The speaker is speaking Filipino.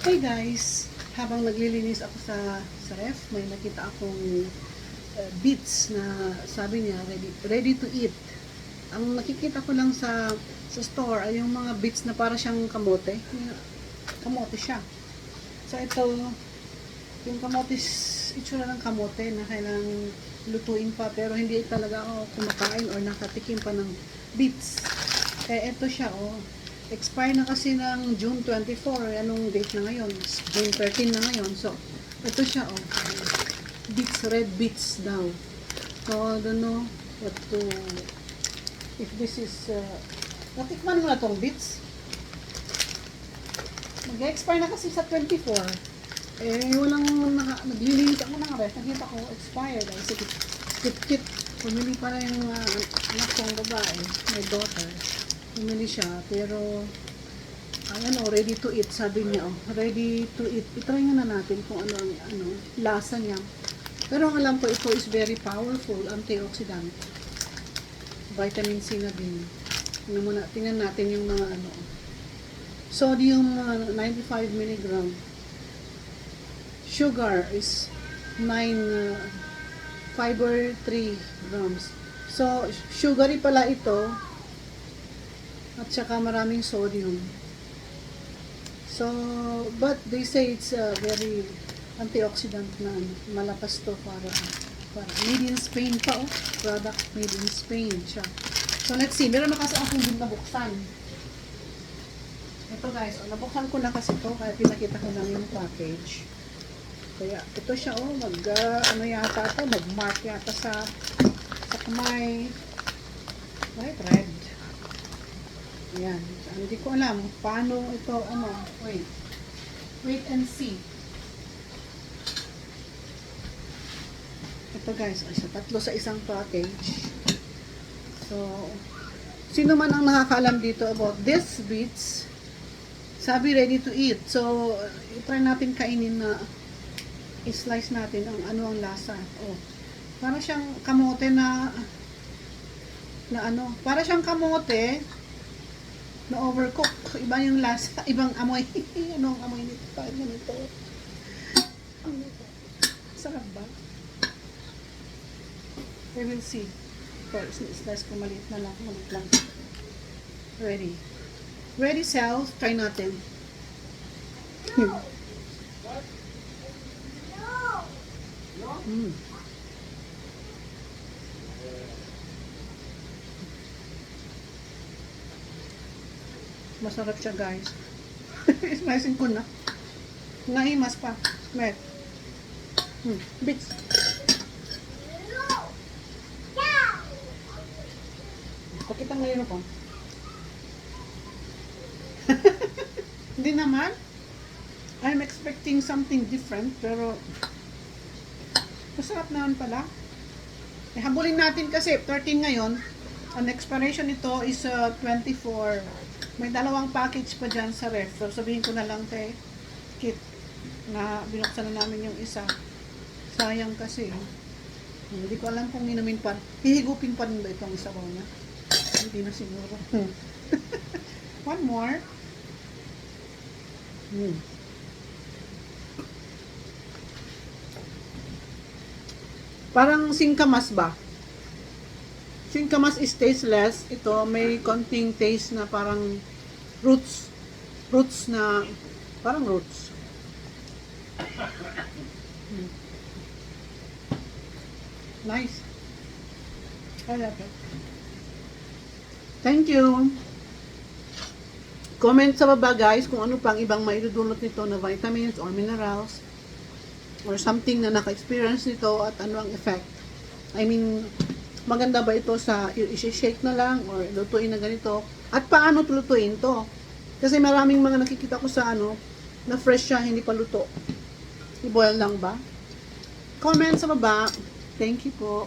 Hey guys, habang naglilinis ako sa ref, may nakita akong beets na sabi niya ready to eat. Ang nakikita ko lang sa store ay yung mga beets na para siyang kamote. Kamote siya. So ito, yung kamote, itsura ng kamote na kailangang lutuin pa pero hindi talaga ako kumakain or nakatikim pa ng beets. Ito siya expire na kasi ng June 24. Anong date na ngayon? June 13 na ngayon. So, ito siya, beets, red beets daw. So, I don't know what to, if this is, natikman mo na tong beets? Mag-expire na kasi sa 24. Walang, naglilinis ako ng ref. Nakita ko, expired. Ay, sige, kit-kit. Pumili pa na yung anak kong babae, my daughter. Pumili siya, pero ayan ready to eat, sabi niya ready to eat. I-try nga na natin kung ano ang lasa niya. Pero ang alam ko, ito is very powerful antioxidant. Vitamin C na din. Tingnan natin yung mga sodium 95 mg. Sugar is 9, fiber 3 grams. So, sugary pala ito. At saka maraming sodium. So, but they say it's very antioxidant na malakas to para made in Spain pa product made in Spain siya. So, let's see. Meron na kasi akong din nabuksan. Ito guys, nabuksan ko na kasi to kaya pinakita ko lang yung package. Kaya ito siya yata ito, mag-mark yata sa kamay. Right, red. Ayan. Hindi ko alam paano ito, wait and see. Ito guys, tatlo sa isang package. So, sino man ang nakakaalam dito about this beets, sabi ready to eat. So, i-try natin kainin na i-slice natin ang lasa. Para siyang kamote para siyang kamote na overcook. Iba yung lasa, ibang amoy. Anong amoy nito? Paano nito? Sarap ba? I will see. Slice ko maliit lang. Ready. Ready, self. Try natin. Masarap siya guys. Slicing ko na. Naimas pa. Met. Bits. Pakita ngayon ako. Hindi naman. I'm expecting something different pero masarap naman pala. Habulin natin kasi 13 ngayon. Ang expiration nito is 24. May dalawang package pa dyan sa ref. So, sabihin ko na lang kay Kit na binuksan na namin yung isa. Sayang kasi. Hindi ko alam kung inumin pa. Hihigupin pa rin ba itong sabaw niya? Hindi na siguro. One more. Parang singkamas ba? Singkamas is tasteless. Ito may konting taste na parang roots na parang roots. Nice. I love it. Thank you. Comment sa baba guys kung ano pang ibang maidudulot nito na vitamins or minerals or something na naka-experience nito at ano ang effect. I mean, maganda ba ito sa i-shake na lang or lutuin na ganito? At paano lutuin to? Kasi maraming mga nakikita ko sa na fresh siya, hindi pa luto. I-boil lang ba? Comment sa baba. Thank you po.